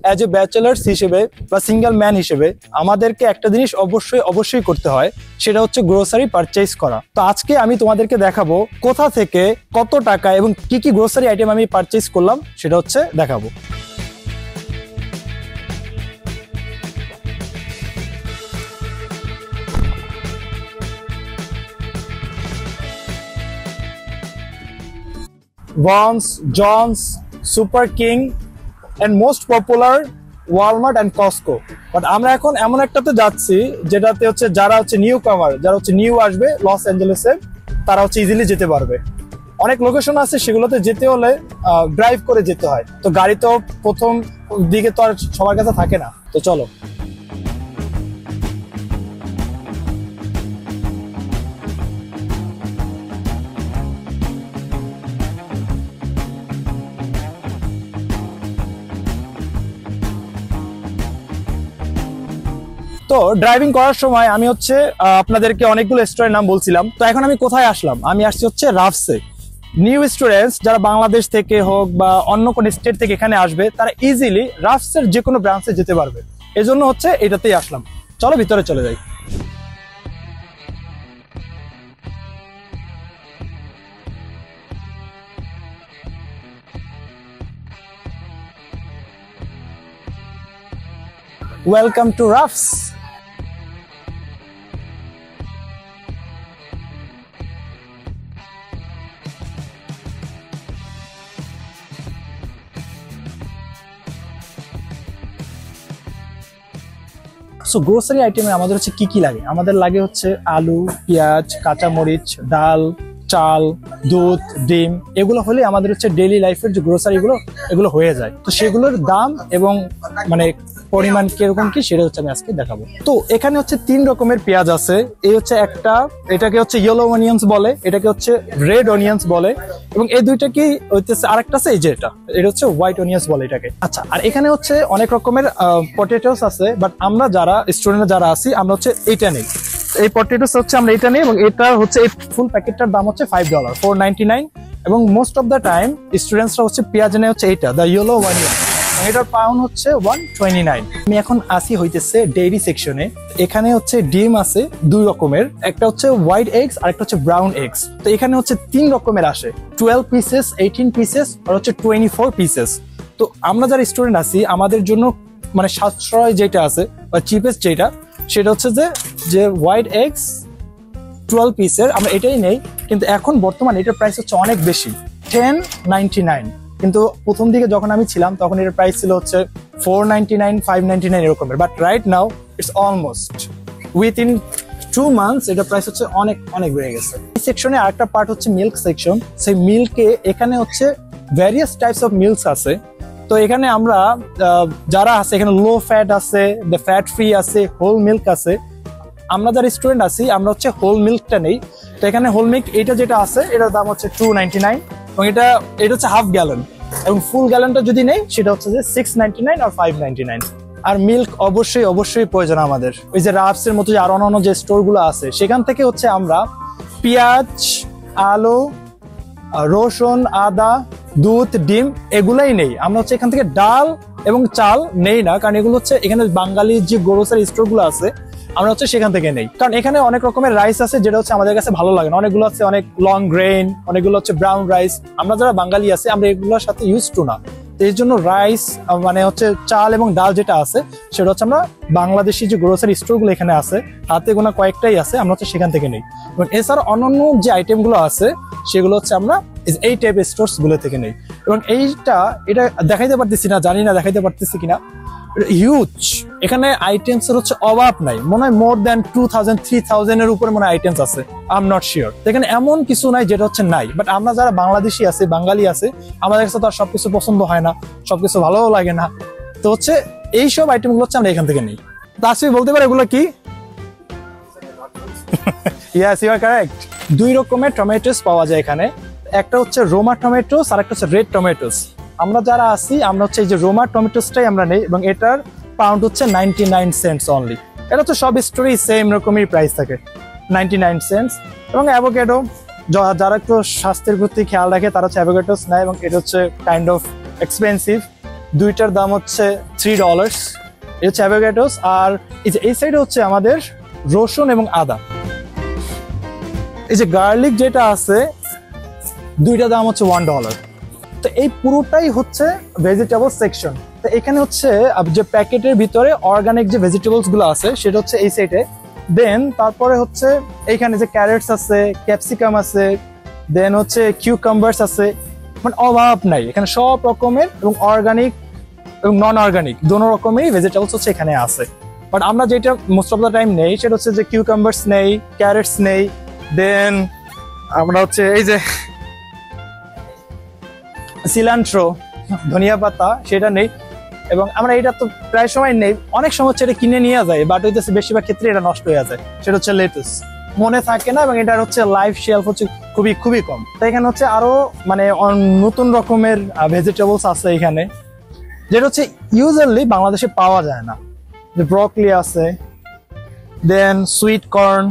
As a bachelors হিসেবে বা single man হিসেবে আমাদেরকে একটা জিনিস অবশ্যই করতে হয়, সেটা হচ্ছে গ্রোসারি পারচেজ করা। তো আজকে আমি তোমাদেরকে দেখাবো কোথা থেকে কত টাকা এবং কি কি গ্রোসারি আইটেম আমি পারচেজ করলাম সেটা হচ্ছে দেখাবো। Vons, Johns, Super King and most popular Walmart and Costco। But আমরা এখন এমন একটাতে যাচ্ছি যেটাতে হচ্ছে যারা হচ্ছে নিউ কামার, যারা হচ্ছে নিউ আসবে লস অ্যাঞ্জেলেসে, তারা হচ্ছে ইজিলি যেতে পারবে। অনেক লোকেশন আছে সেগুলোতে যেতে হলে ড্রাইভ করে যেতে হয়, তো গাড়ি তো প্রথম দিকে তো আর সবার কাছে থাকে না। তো চলো তো ড্রাইভিং করার সময় আমি হচ্ছে আপনাদেরকে অনেকগুলো স্টোরের নাম বলছিলাম। তো এখন আমি কোথায় আসলাম, আমি আসছি হচ্ছে রাফসে। নিউ স্টুডেন্টস যারা বাংলাদেশ থেকে হোক বা অন্য কোনো স্টেট থেকে এখানে আসবে, তারা ইজিলি রাফসের যে কোনো ব্রাঞ্চে যেতে পারবে। এজন্য হচ্ছে এটাতেই আসলাম। চলো ভিতরে চলে যাই। ওয়েলকাম টু রাফস। সো গ্রোসারি আইটেমে আমাদের হচ্ছে কি কি লাগে? আমাদের লাগে হচ্ছে আলু, পেঁয়াজ, কাঁচামরিচ, ডাল, চাল, দুধ, ডিম। এগুলো হলে আমাদের হচ্ছে ডেইলি লাইফের যে গ্রোসারি এগুলো হয়ে যায়। তো সেগুলোর দাম এবং মানে পরিমাণ কিরকম কি সেটা হচ্ছে আমি আজকে দেখাবো। তো এখানে হচ্ছে 3 রকমের পেঁয়াজ আছে। এই হচ্ছে একটা, এটাকে হচ্ছে ইয়েলো অনিয়ন্স বলে, এটাকে হচ্ছে রেড অনিয়ন্স বলে, এবং এই দুইটা কি হচ্ছে আরেকটা আছে এই যে এটা হচ্ছে হোয়াইট অনিয়ন্স বলে এটাকে। আচ্ছা, আর এখানে হচ্ছে অনেক রকমের পটেটোস আছে, বাট আমরা যারা স্টুডেন্ট যারা আছি আমরা হচ্ছে এইটা নেই। এই পটেটোস হচ্ছে আমরা এটা নেই, এবং এটা হচ্ছে এই ফুল প্যাকেটটার দাম হচ্ছে $5, $4.99। এবং মোস্ট অফ দ্য টাইম স্টুডেন্টসরা হচ্ছে পেঁয়াজ নেয় হচ্ছে এইটা, দ্য ইয়েলো অনিয়ন। এটার পাউন্ড হচ্ছে $1.29। আমি এখন আসি হইতেছে ডেইরি সেকশনে। এখানে হচ্ছে ডিম আছে 2 রকমের, একটা হচ্ছে হোয়াইট এগস আর একটা হচ্ছে ব্রাউন এগস। তো এখানে হচ্ছে 3 রকমের আসে, 12 পিসেস, 18 পিসেস আর হচ্ছে 24 পিসেস। তো আমরা যারা স্টুডেন্ট আছি আমাদের জন্য মানে সাশ্রয় যেটা আছে বা চিপেস্ট যেটা, সেটা হচ্ছে যে হোয়াইট এগস 12 পিসের আমরা এটাই নেই। কিন্তু এখন বর্তমানে এটার প্রাইস হচ্ছে অনেক বেশি, $10.99। কিন্তু প্রথম দিকে যখন আমি ছিলাম তখন এটার প্রাইস ছিল হচ্ছে $4.99, $5.99 এরকমের। But right now it's almost within 2 months এটার প্রাইস হচ্ছে অনেক বেড়ে গেছে। এই সেকশনে আরেকটা পার্ট হচ্ছে মিল্ক সেকশন। সেই মিল্কে এখানে হচ্ছে ভ্যারিয়াস টাইপস অফ মিল্কস আছে। তো এখানে আমরা যারা আছে এখানে লো ফ্যাট আছে, দ্য ফ্যাট ফ্রি আছে, হোল মিল্ক আছে। আমরা যারা স্টুডেন্ট আছি আমরা হচ্ছে হোল মিল্কটা নেই। তো এখানে হোল মিল্ক এটা যেটা আছে এটার দাম হচ্ছে $2.99, এবং এটা হচ্ছে হাফ গ্যালন, এবং ফুল গ্যালনটা যদি নেই সেটা হচ্ছে যে $6.99 আর $5.99। আর মিল্ক অবশ্যই প্রয়োজন আমাদের। ওই যে রাফসের মতো যে আর অন্যান্য যে স্টোর গুলো আছে সেখান থেকে হচ্ছে আমরা পেঁয়াজ, আলু, রসুন, আদা, দুধ, ডিম এগুলাই নেই। আমরা হচ্ছে এখান থেকে ডাল এবং চাল নেই না, কারণ এগুলো হচ্ছে এখানে বাঙালি যে গ্রোসারি স্টোর গুলো আছে আমরা হচ্ছে সেখান থেকে নেই। কারণ এখানে অনেক রকমের রাইস আছে যেটা হচ্ছে আমাদের কাছে ভালো লাগে না। অনেকগুলো আছে অনেক লং গ্রেইন, অনেকগুলো হচ্ছে ব্রাউন রাইস। আমরা যারা বাঙালি আছে আমরা এগুলোর সাথে ইউজ টু না। তো এই জন্য রাইস মানে হচ্ছে চাল এবং ডাল যেটা আছে সেটা হচ্ছে আমরা বাংলাদেশি যে গ্রোসারি স্টোর গুলো এখানে আছে হাতে গোনা কয়েকটাই আছে, আমরা হচ্ছে সেখান থেকে নেই। এবং এছাড়া অন্যান্য যে আইটেম গুলো আছে সেগুলো হচ্ছে আমরা এই টাইপের স্টোর্স গুলো থেকে নেই। এবং এটা দেখাইতে পারতেছি না, জানি না দেখাইতে পারতেছি কিনা, হিউজ। এখানে আইটেমস এর হচ্ছে অভাব নাই, মনে হয় মোর দ্যান 2000-3000 এর উপরে মনে হয় আইটেমস আছে, আই এম নট শিওর। এখানে এমন কিছু নাই যেটা হচ্ছে নাই। বাট আমরা যারা বাংলাদেশি আছে, বাঙালি আছে, আমাদের কাছে তো আর সবকিছু পছন্দ হয় না, সবকিছু ভালোও লাগে না। তো হচ্ছে এইসব আইটেম গুলো হচ্ছে আমরা এখান থেকে নেই। তাসফি বলতে পারে এগুলো কি? Yes, you R correct. 2 রকমের টমেটোস পাওয়া যায় এখানে, একটা হচ্ছে রোমা টমেটোস আর একটা হচ্ছে রেড টমেটোস। আমরা যারা আছি আমরা হচ্ছে এই যে রোমা টমেটোসটাই আমরা নেই, এবং এটার পাউন্ড হচ্ছে 99 সেন্টস অনলি। এটা তো সব স্টোরেই সেম রকমই প্রাইস থাকে, 99 সেন্টস। এবং অ্যাভোকাডো, যারা একটু স্বাস্থ্যের প্রতি খেয়াল রাখে তারা হচ্ছে অ্যাভোকাডোস নেয়, এবং এটা হচ্ছে কাইন্ড অফ এক্সপেন্সিভ, দুইটার দাম হচ্ছে $3। এই হচ্ছে অ্যাভোকাডোস। আর এই সাইডে হচ্ছে আমাদের রসুন এবং আদা। এই যে গার্লিক যেটা আছে, দুইটা দাম হচ্ছে $1। তো এই পুরোটাই হচ্ছে ভেজিটেবল সেকশন। তো এখানে হচ্ছে যে প্যাকেটের ভিতরে অর্গানিক যে ভেজিটেবলস গুলো আছে সেটা হচ্ছে এই সাইডে। দেন তারপরে হচ্ছে এইখানে যে ক্যারেটস আছে, ক্যাপসিকাম আছে, দেন হচ্ছে কিউকাম্বার্স আছে, মানে অভাব নাই এখানে সব রকমের, এবং অর্গানিক এবং নন অর্গানিক দোনো রকমেরই ভেজিটেবলস হচ্ছে এখানে আছে। বাট আমরা যেটা মোস্ট অফ দ্য টাইম নেই সেটা হচ্ছে যে কিউকাম্বার্স নেই, ক্যারেটস নেই, দেন আমরা হচ্ছে এই যে সিলান্ট্রো ধনিয়া পাতা সেটা নেই, এবং আমরা এটা তো প্রায় সময় নেই, অনেক সময় হচ্ছে এটা কিনে নিয়ে যায়, বাট হইতেছে বেশিরভাগ ক্ষেত্রে এটা নষ্ট হয়ে যায়। সেটা হচ্ছে লেটুস, মনে থাকে না, এবং এটার হচ্ছে লাইফ শেলফ হচ্ছে খুবই খুবই কম। তো এখানে হচ্ছে আরো মানে নতুন রকমের ভেজিটেবলস আছে এখানে, যেটা হচ্ছে ইউজুয়ালি বাংলাদেশে পাওয়া যায় না। যে ব্রকলি আছে, দেন সুইট কর্ন,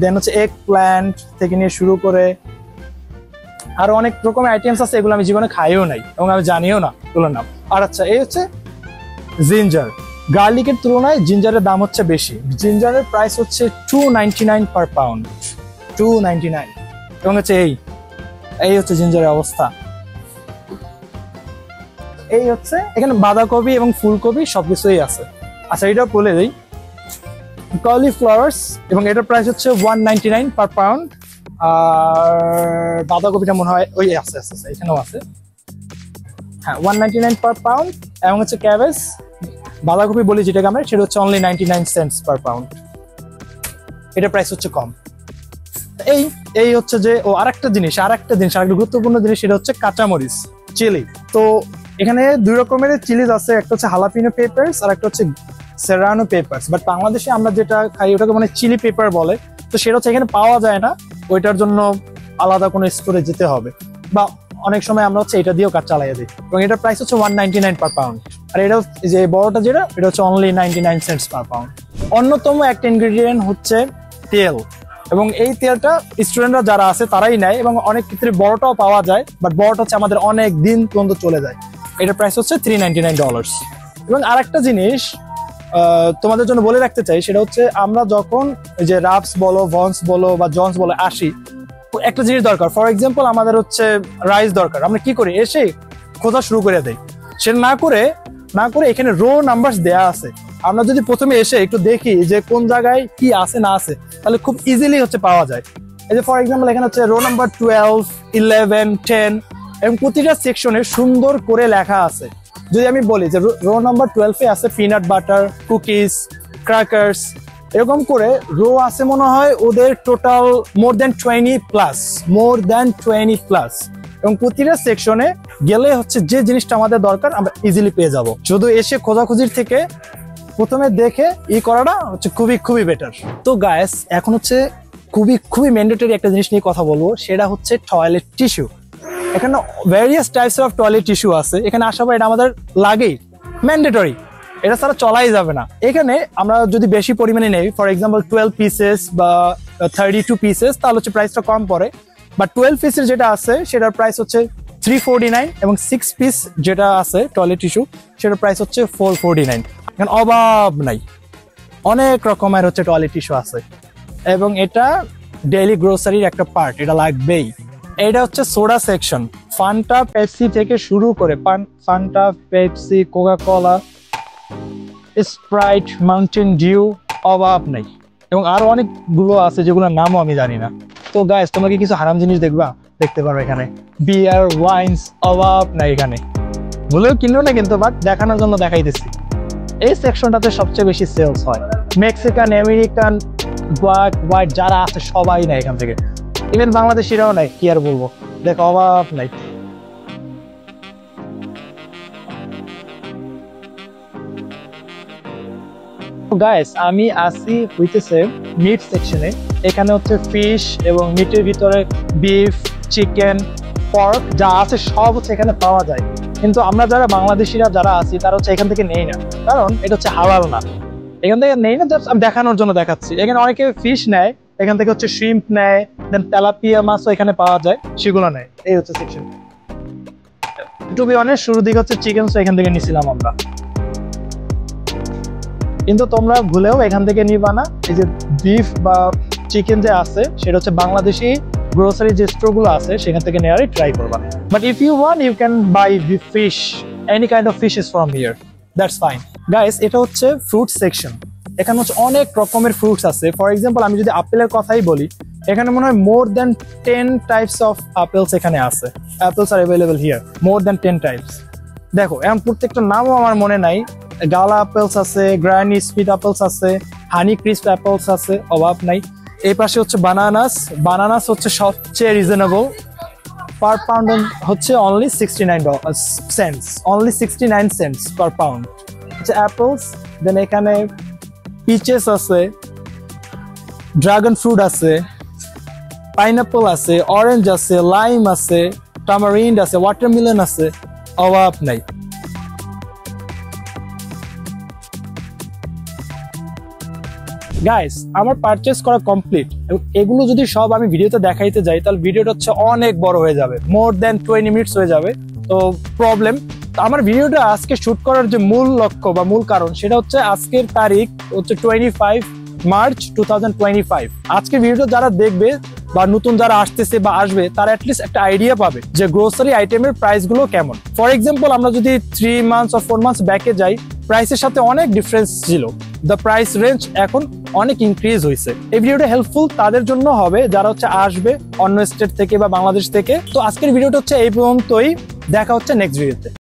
দেন হচ্ছে এগ প্ল্যান্ট থেকে নিয়ে শুরু করে আরো অনেক রকমের আইটেমস আছে, এগুলো আমি জীবনে খাইও নাই এবং আমি জানিও না এগুলোর নাম। আর আচ্ছা, এই হচ্ছে জিঞ্জার। গার্লিকের তুলনায় জিঞ্জারের দাম হচ্ছে বেশি। জিঞ্জারের প্রাইস হচ্ছে $2.99 পার পাউন্ড, $2.99। এবং হচ্ছে এই হচ্ছে জিঞ্জারের অবস্থা। এই হচ্ছে এখানে বাঁধাকপি এবং ফুলকপি সবকিছুই আছে। আচ্ছা, এটাও বলে দিই, কলিফ্লাওয়ার্স, এবং এটার প্রাইস হচ্ছে $1.99 পার পাউন্ড। আর বাঁধাকপিটা মনে হয় ওই আছে এখানেও আছে, হ্যাঁ, $1.99 পার পাউন্ড। এবং হচ্ছে ক্যাবেজ, বাঁধাকপি বলি যেটাকে আমরা, সেটা হচ্ছে অনলি 99 সেন্টস পার পাউন্ড। এটার প্রাইস হচ্ছে কম। এই হচ্ছে যে আরেকটা গুরুত্বপূর্ণ জিনিস, সেটা হচ্ছে কাঁচামরিচ, চিলি। তো এখানে দুই রকমের চিলিজ আছে, একটা হচ্ছে হালাপিনো পেপারস আর একটা হচ্ছে সেরানো পেপারস। বাট বাংলাদেশে আমরা যেটা খাই ওটাকে মানে চিলি পেপার বলে। তো সেটা হচ্ছে এখানে পাওয়া যায় না, ওইটার জন্য আলাদা কোনো স্টোরে যেতে হবে, বা অনেক সময় আমরা হচ্ছে এটা দিয়েও কাজ চালাই দিই। এবং এটার প্রাইস হচ্ছে $1.99 পার পাউন্ড। আর এটা যে বড়টা যেটা, এটা হচ্ছে অনলি 99 সেন্টস পার পাউন্ড। অন্যতম একটা ইনগ্রেডিয়েন্ট হচ্ছে তেল, এবং এই তেলটা স্টুডেন্টরা যারা আছে তারাই নেয়, এবং অনেক ক্ষেত্রে বড়টাও পাওয়া যায়, বাট বড়টা হচ্ছে আমাদের অনেক দিন পর্যন্ত চলে যায়। এটার প্রাইস হচ্ছে $3.99। এবং আরেকটা জিনিস তোমাদের জন্য বলে রাখতে চাই, সেটা হচ্ছে আমরা যখন যে রাফস বলো, ভন্স বলো বা জন্স বলো আসি, একটা জিনিস দরকার। ফর এক্সাম্পল, আমাদের হচ্ছে রাইস দরকার, আমরা কি করি, এসে খোঁজা শুরু করে দেই। সেটা না করে এখানে রো নাম্বার দেয়া আছে, আমরা যদি প্রথমে এসে একটু দেখি যে কোন জায়গায় কি আছে না আছে, তাহলে খুব ইজিলি হচ্ছে পাওয়া যায়। এই যে ফর এক্সাম্পল এখানে হচ্ছে রো নাম্বার 12, 11, 10, এবং প্রতিটা সেকশনে সুন্দর করে লেখা আছে। যদি আমি বলি যে রো নাম্বার 12-এ আছে পিনাট বাটার, কুকিজ, ক্র্যাকার্স, এরকম করে রো আছে মনে হয় ওদের টোটাল মোর দ্যান 20+, এবং প্রতিটা সেকশনে গেলে হচ্ছে যে জিনিসটা আমাদের দরকার আমরা ইজিলি পেয়ে যাব। শুধু এসে খোঁজাখুঁজির থেকে প্রথমে দেখে করাটা হচ্ছে খুবই খুবই বেটার। তো গাইস, এখন হচ্ছে খুবই ম্যান্ডেটরি একটা জিনিস নিয়ে কথা বলবো, সেটা হচ্ছে টয়লেট টিস্যু। এখানে various types of toilet tissue আছে, এখানে আসার পর এটা আমাদের লাগেই, ম্যান্ডেটরি, এটা ছাড়া চলাই যাবে না। এখানে আমরা যদি বেশি পরিমাণে নেই, ফর এক্সাম্পল 12 পিসেস বা 32 পিসেস, তাহলে হচ্ছে প্রাইসটা কম পড়ে। বা 12 পিসের যেটা আছে সেটার প্রাইস হচ্ছে $3.49, এবং 6 পিস যেটা আছে টয়লেট টিস্যু সেটার প্রাইস হচ্ছে $4.49। এখানে অভাব নাই, অনেক রকমের হচ্ছে টয়লেট টিস্যু আছে, এবং এটা ডেইলি গ্রোসারির একটা পার্ট, এটা লাগবেই। এটা হচ্ছে সোডা সেকশন, ফান্টা, পেপসি থেকে শুরু করে Fanta, Pepsi, Coca Cola, Sprite, Mountain Dew, অভাব নাই। এবং আরো অনেকগুলো আছে যেগুলোর নামও আমি জানি না। তো গাইস, তোমরা কি কিছু হারাম জিনিস দেখতে পারো এখানে, বিয়ার, ওয়াইনস, অভাব নাই এখানে। বলেও কিনলো না কিন্তু, বাট দেখানোর জন্য দেখাইতেছি। এই সেকশনটাতে সবচেয়ে বেশি সেলস হয়। মেক্সিকান, আমেরিকান, ব্ল্যাক, হোয়াইট যারা আছে সবাই নেয় এখান থেকে, ইভেন বাংলাদেশিরাও নাই, কি আর বলবো, দেখো অভাব নাই। গাইস, আমি আসি হইতেছে মিট সেকশনে। এখানে হচ্ছে ফিশ এবং মিটের ভিতরে বিফ, চিকেন, পর্ক যা আছে সব হচ্ছে এখানে পাওয়া যায়। কিন্তু আমরা যারা বাংলাদেশিরা যারা আছি তারা হচ্ছে এখান থেকে নেই না, কারণ এটা হচ্ছে হালাল না। এখান থেকে নেই না, জাস্ট আমি দেখানোর জন্য দেখাচ্ছি। এখানে অনেকে ফিশ নেয়, এখান থেকে হচ্ছে শ্রিম্প নেয়, দেন তেলাপিয়া মাছও এখানে পাওয়া যায়, সেগুলো নেয়। এই হচ্ছে সেকশন। টু বি অনেস্ট শুরুর দিকে হচ্ছে চিকেন, তো এখান থেকে নিছিলাম আমরা, কিন্তু তোমরা ভুলেও এখান থেকে নিবা না। এই যে বিফ বা চিকেন যে আছে সেটা হচ্ছে বাংলাদেশি গ্রোসারি যে স্টোরগুলো আছে সেখান থেকে নেওয়ারই ট্রাই করবা। But if you want you can buy fish, any kind of fish is from here, that's fine. Guys, এটা হচ্ছে ফ্রুট সেকশন। এখানে হচ্ছে অনেক রকমের ফ্রুটস আছে। ফর এক্সাম্পল আমি যদি আপেলের কথাই বলি, এখানে মনে হয় more than 10 types of apples এখানে আছে। Apples are available here, more than 10 types. দেখো এখন প্রত্যেকটা নামও আমার মনে নাই। গালা অ্যাপেলস আছে, গ্র্যানি স্পিড অ্যাপেলস আছে, হানি ক্রিস্প অ্যাপেলস আছে, অভাব নাই। এই পাশে হচ্ছে বানানাস। বানানাস হচ্ছে সবচেয়ে রিজনেবল, পার পাউন্ড হচ্ছে অনলি 69 সেন্টস, অনলি 69 সেন্টস পার পাউন্ড হচ্ছে অ্যাপেলস। দেন এখানে পিচেস আছে, ড্রাগন ফ্রুট আছে, পাইনাপল আছে, অরেঞ্জ আছে, লাইম আছে, টামারিন্ড আছে, ওয়াটারমেলন আছে, অভাব নাই। গাইস, আমার পারচেস করা কমপ্লিট। এগুলো যদি সব আমি ভিডিওতে দেখাইতে যাই তাহলে ভিডিওটা হচ্ছে অনেক বড় হয়ে যাবে, মোর দেন 20 মিনিটস হয়ে যাবে। তো প্রবলেম, আমার ভিডিওটা আজকে শুট করার যে মূল লক্ষ্য বা মূল কারণ সেটা হচ্ছে আজকের তারিখ হচ্ছে 25 মার্চ 2025। আজকের ভিডিওটা যারা দেখবে বা নতুন যারা আসতেছে বা আসবে তারা অ্যাটলিস্ট একটা আইডিয়া পাবে যে গ্রোসারি আইটেমের প্রাইস গুলো কেমন। ফর এক্সাম্পল আমরা যদি 3 মান্থস অর 4 মান্থস ব্যাকে যাই, প্রাইসের সাথে অনেক ডিফারেন্স ছিল। দ্য প্রাইস রেঞ্জ এখন অনেক ইনক্রিজ হয়েছে। এই ভিডিওটা হেল্পফুল তাদের জন্য হবে যারা হচ্ছে আসবে অন্য স্টেট থেকে বা বাংলাদেশ থেকে। তো আজকের ভিডিওটা হচ্ছে এই পর্যন্তই, দেখা হচ্ছে নেক্সট ভিডিওতে।